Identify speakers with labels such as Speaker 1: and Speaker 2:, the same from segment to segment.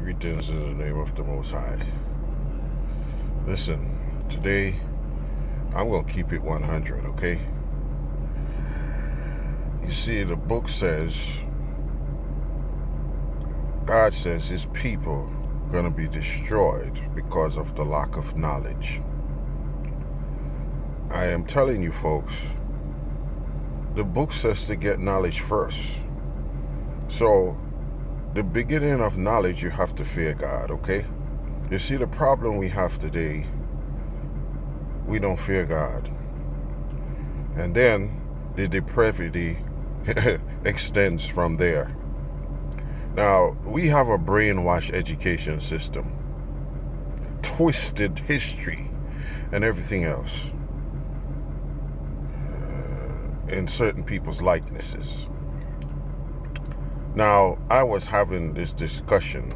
Speaker 1: Greetings in the name of the Most High. Listen, today I'm going to keep it 100, okay? You see, the book says, God says his people are going to be destroyed because of the lack of knowledge. I am telling you folks, the book says to get knowledge first. So, the beginning of knowledge, you have to fear God, okay? You see, the problem we have today, we don't fear God. And then the depravity extends from there. Now, we have a brainwashed education system, twisted history, and everything else in certain people's likenesses. Now, I was having this discussion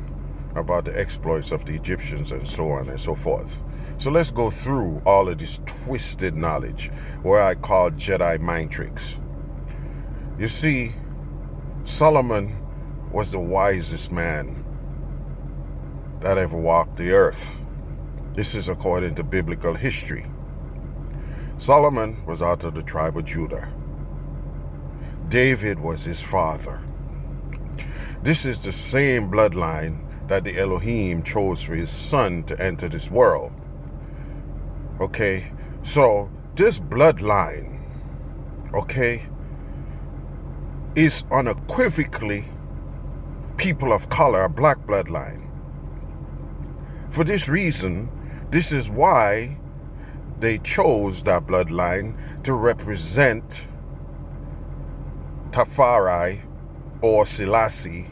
Speaker 1: about the exploits of the Egyptians and so on and so forth. So let's go through all of this twisted knowledge, what I call Jedi mind tricks. You see, Solomon was the wisest man that ever walked the earth. This is according to biblical history. Solomon was out of the tribe of Judah. David was his father. This is the same bloodline that the Elohim chose for his son to enter this world. Okay, so this bloodline, okay, is unequivocally people of color, a black bloodline. For this reason, this is why they chose that bloodline to represent Tafari or Selassie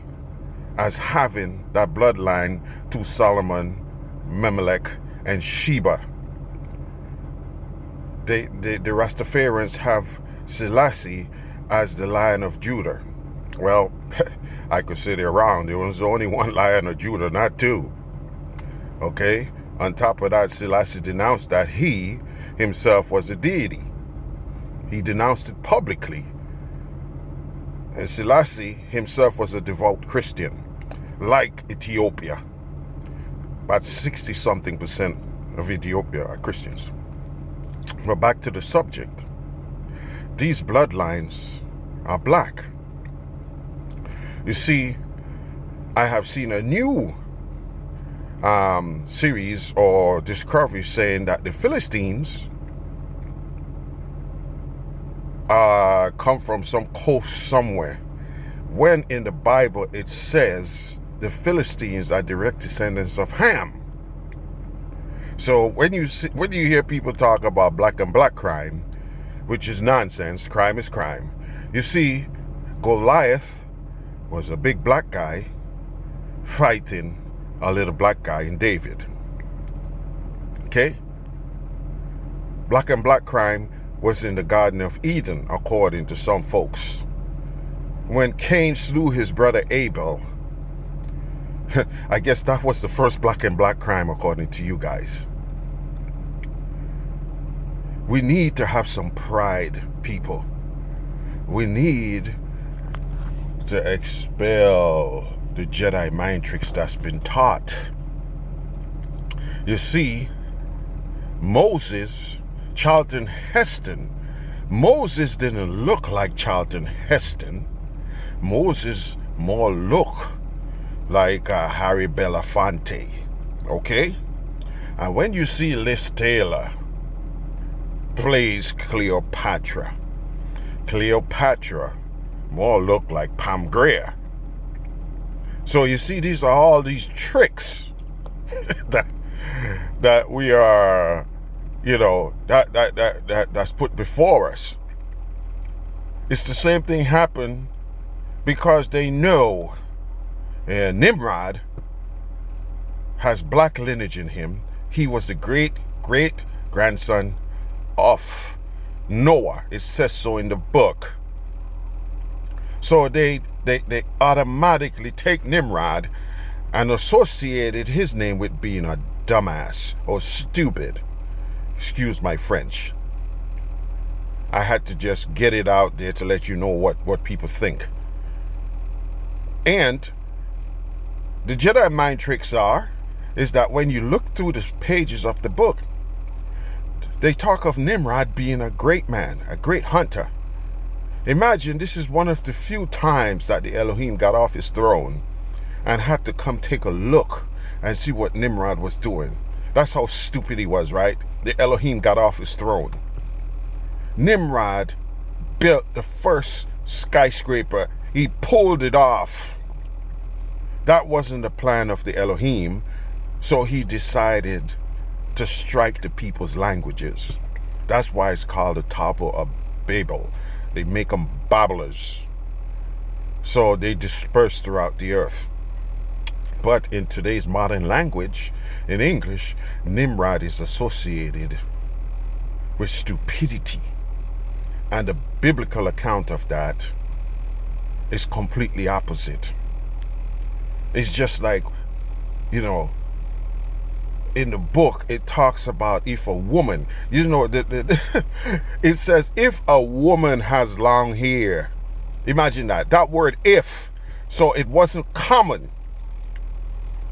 Speaker 1: as having that bloodline to Solomon, Memelech, and Sheba. The Rastafarians have Selassie as the Lion of Judah. Well, I could say they're wrong. There was only one Lion of Judah, not two. Okay? On top of that, Selassie denounced that he himself was a deity. He denounced it publicly. And Selassie himself was a devout Christian, like Ethiopia. About 60-something% of Ethiopia are Christians. But back to the subject. These bloodlines are black. You see, I have seen a new series or discovery saying that the Philistines come from some coast somewhere, when in the Bible it says the Philistines are direct descendants of Ham. So when you hear people talk about black and black crime, which is nonsense, crime is crime. You see, Goliath was a big black guy fighting a little black guy in David. Okay? Black and black crime was in the Garden of Eden, according to some folks. When Cain slew his brother Abel, I guess that was the first black and black crime, according to you guys. We need to have some pride, people. We need to expel the Jedi mind tricks that's been taught. You see, Moses, Charlton Heston, Moses didn't look like Charlton Heston. Moses more look like Harry Belafonte, okay? And when you see Liz Taylor plays Cleopatra more look like Pam Grier. So you see, these are all these tricks that we are, you know, that's put before us. It's the same thing happened because they know Nimrod has black lineage in him. He was the great grandson of Noah. It says so in the book. So they automatically take Nimrod and associated his name with being a dumbass or stupid. Excuse my French. I had to just get it out there to let you know what people think. And the Jedi mind tricks is that when you look through the pages of the book, they talk of Nimrod being a great man, a great hunter. Imagine this is one of the few times that the Elohim got off his throne and had to come take a look and see what Nimrod was doing. That's how stupid he was, right? The Elohim got off his throne. Nimrod built the first skyscraper. He pulled it off. That wasn't the plan of the Elohim, so he decided to strike the people's languages. That's why it's called the Tower of Babel. They make them babblers. So they disperse throughout the earth. But in today's modern language, in English, Nimrod is associated with stupidity. And the biblical account of that is completely opposite. It's just like, in the book, it talks about if a woman, it says if a woman has long hair. Imagine that word if. So it wasn't common.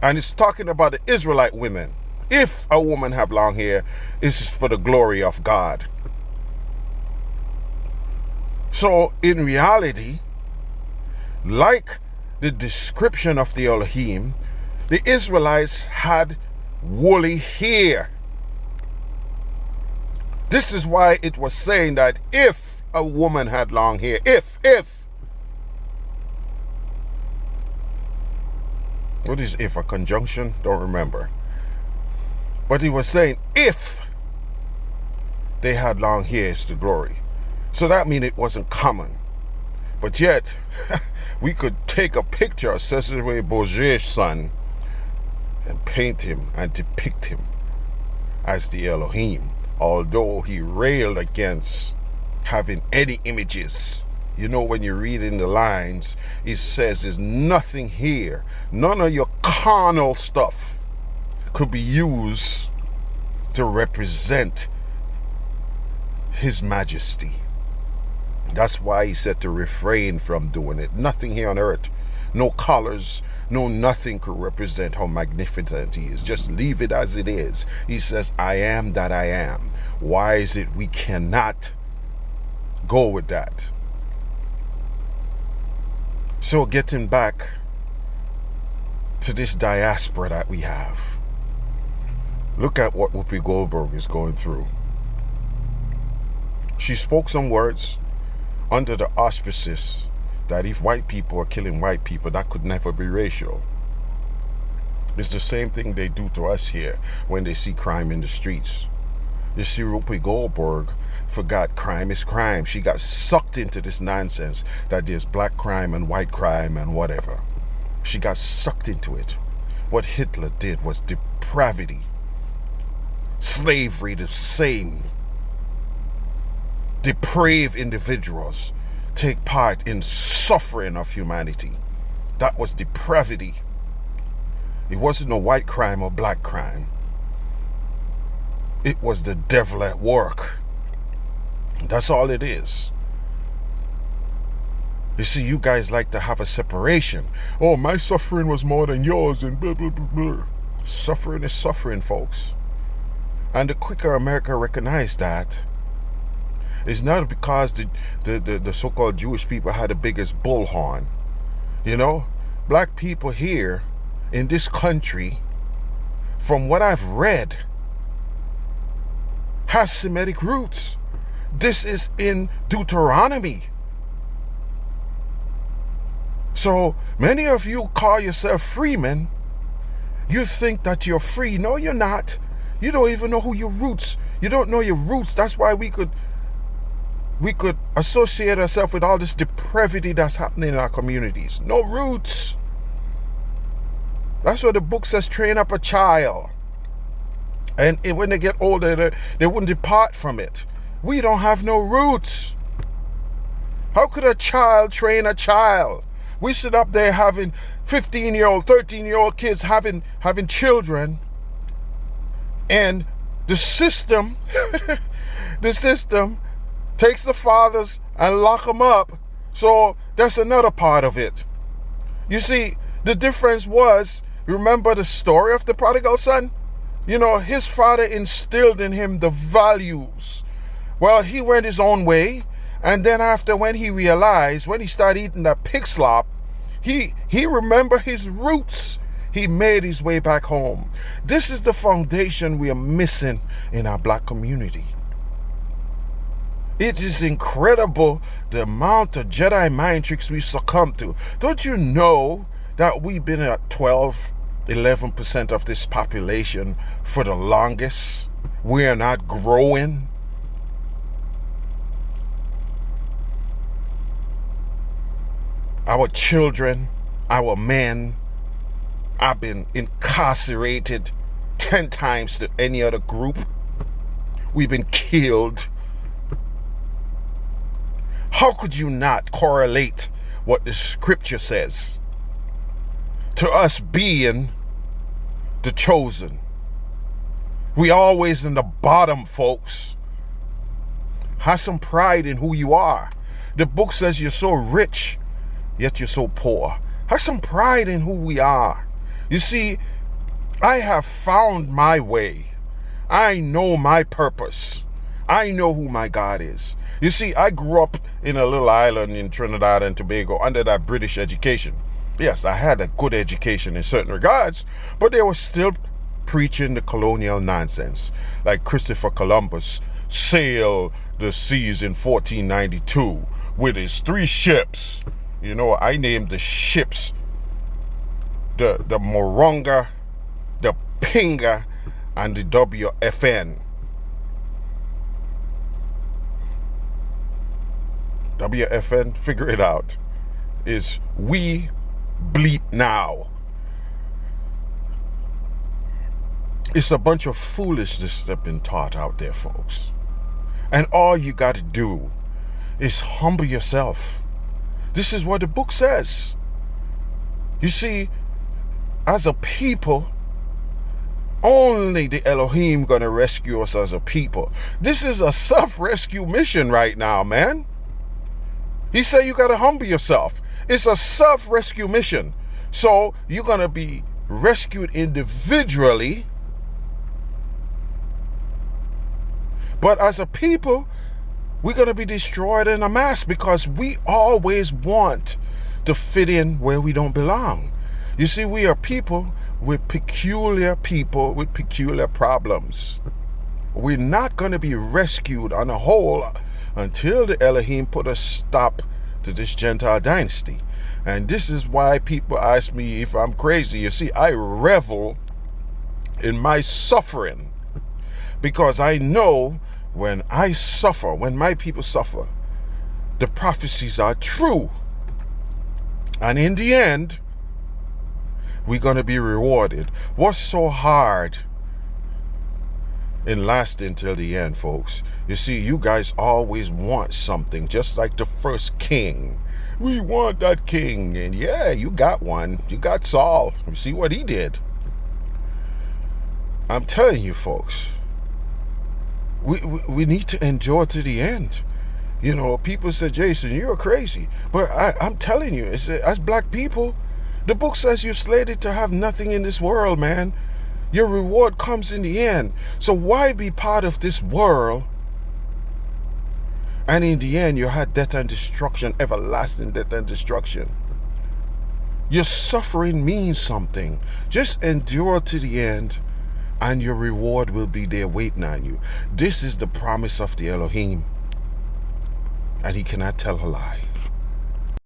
Speaker 1: And it's talking about the Israelite women. If a woman have long hair, this is for the glory of God. So in reality, like the description of the Elohim, the Israelites had woolly hair. This is why it was saying that if a woman had long hair, if. What is if? A conjunction? Don't remember. But he was saying if they had long hair, it's the glory. So that means it wasn't common. But yet, we could take a picture of Cesare Borgia's son and paint him and depict him as the Elohim, although he railed against having any images. When you read in the lines, it says there's nothing here. None of your carnal stuff could be used to represent His Majesty. That's why he said to refrain from doing it. Nothing here on earth, no colors, no nothing could represent how magnificent he is. Just leave it as it is. He says, I am that I am. Why is it we cannot go with that? So getting back to this diaspora that we have, look at what Whoopi Goldberg is going through. She spoke some words under the auspices that if white people are killing white people, that could never be racial. It's the same thing they do to us here when they see crime in the streets. You see, Whoopi Goldberg forgot crime is crime. She got sucked into this nonsense that there's black crime and white crime and whatever. She got sucked into it. What Hitler did was depravity. Slavery, the same. Depraved individuals take part in suffering of humanity. That was depravity. It wasn't a white crime or black crime. It was the devil at work. That's all it is. You see, you guys like to have a separation. Oh, my suffering was more than yours and blah, blah, blah, blah. Suffering is suffering, folks. And the quicker America recognized that, it's not because the so-called Jewish people had the biggest bullhorn. Black people here in this country, from what I've read, has Semitic roots. This is in Deuteronomy. So many of you call yourself freemen. You think that you're free. No, you're not. You don't even know who your roots. You don't know your roots. That's why we could associate ourselves with all this depravity that's happening in our communities. No roots. That's what the book says, train up a child. And when they get older, they wouldn't depart from it. We don't have no roots. How could a child train a child? We sit up there having 15-year-old, 13-year-old kids having children. And the system takes the fathers and lock them up. So that's another part of it. You see, the difference was Remember the story of the prodigal son? You know, his father instilled in him the values. Well, he went his own way. And then after, when he realized, when he started eating that pig slop, he remembered his roots. He made his way back home. This is the foundation we are missing in our black community. It is incredible the amount of Jedi mind tricks we succumb to. Don't you know that we've been at 11% of this population for the longest? We are not growing. Our children, our men, have been incarcerated 10 times to any other group. We've been killed. How could you not correlate what the scripture says to us being the chosen? We always in the bottom, folks. Have some pride in who you are. The book says you're so rich, yet you're so poor. Have some pride in who we are. You see, I have found my way. I know my purpose. I know who my God is. You see, I grew up in a little island in Trinidad and Tobago under that British education. Yes, I had a good education in certain regards, but they were still preaching the colonial nonsense. Like Christopher Columbus sailed the seas in 1492 with his 3 ships. You know, I named the ships the Moronga, the Pinga, and the WFN. WFN, figure it out, is we bleep now. It's a bunch of foolishness that's been taught out there, folks. And all you got to do is humble yourself. This is what the book says. You see, as a people, only the Elohim gonna rescue us as a people. This is a self-rescue mission right now, man. He said you gotta humble yourself. It's a self-rescue mission. So you're gonna be rescued individually. But as a people, we're gonna be destroyed in a mass because we always want to fit in where we don't belong. You see, we are people with peculiar problems. We're not going to be rescued on the whole until the Elohim put a stop to this Gentile dynasty. And this is why people ask me if I'm crazy. You see, I revel in my suffering because I know when I suffer, when my people suffer, the prophecies are true. And in the end, we're going to be rewarded. What's so hard in lasting till the end, folks? You see, you guys always want something, just like the first king. We want that king. And yeah, you got one. You got Saul. You see what he did. I'm telling you, folks, we need to endure to the end. You know, people say, Jason, you're crazy. But I'm telling you, as black people, the book says you're slated to have nothing in this world, man. Your reward comes in the end. So why be part of this world? And in the end, you had death and destruction, everlasting death and destruction. Your suffering means something. Just endure to the end, and your reward will be there waiting on you. This is the promise of the Elohim. And he cannot tell a lie.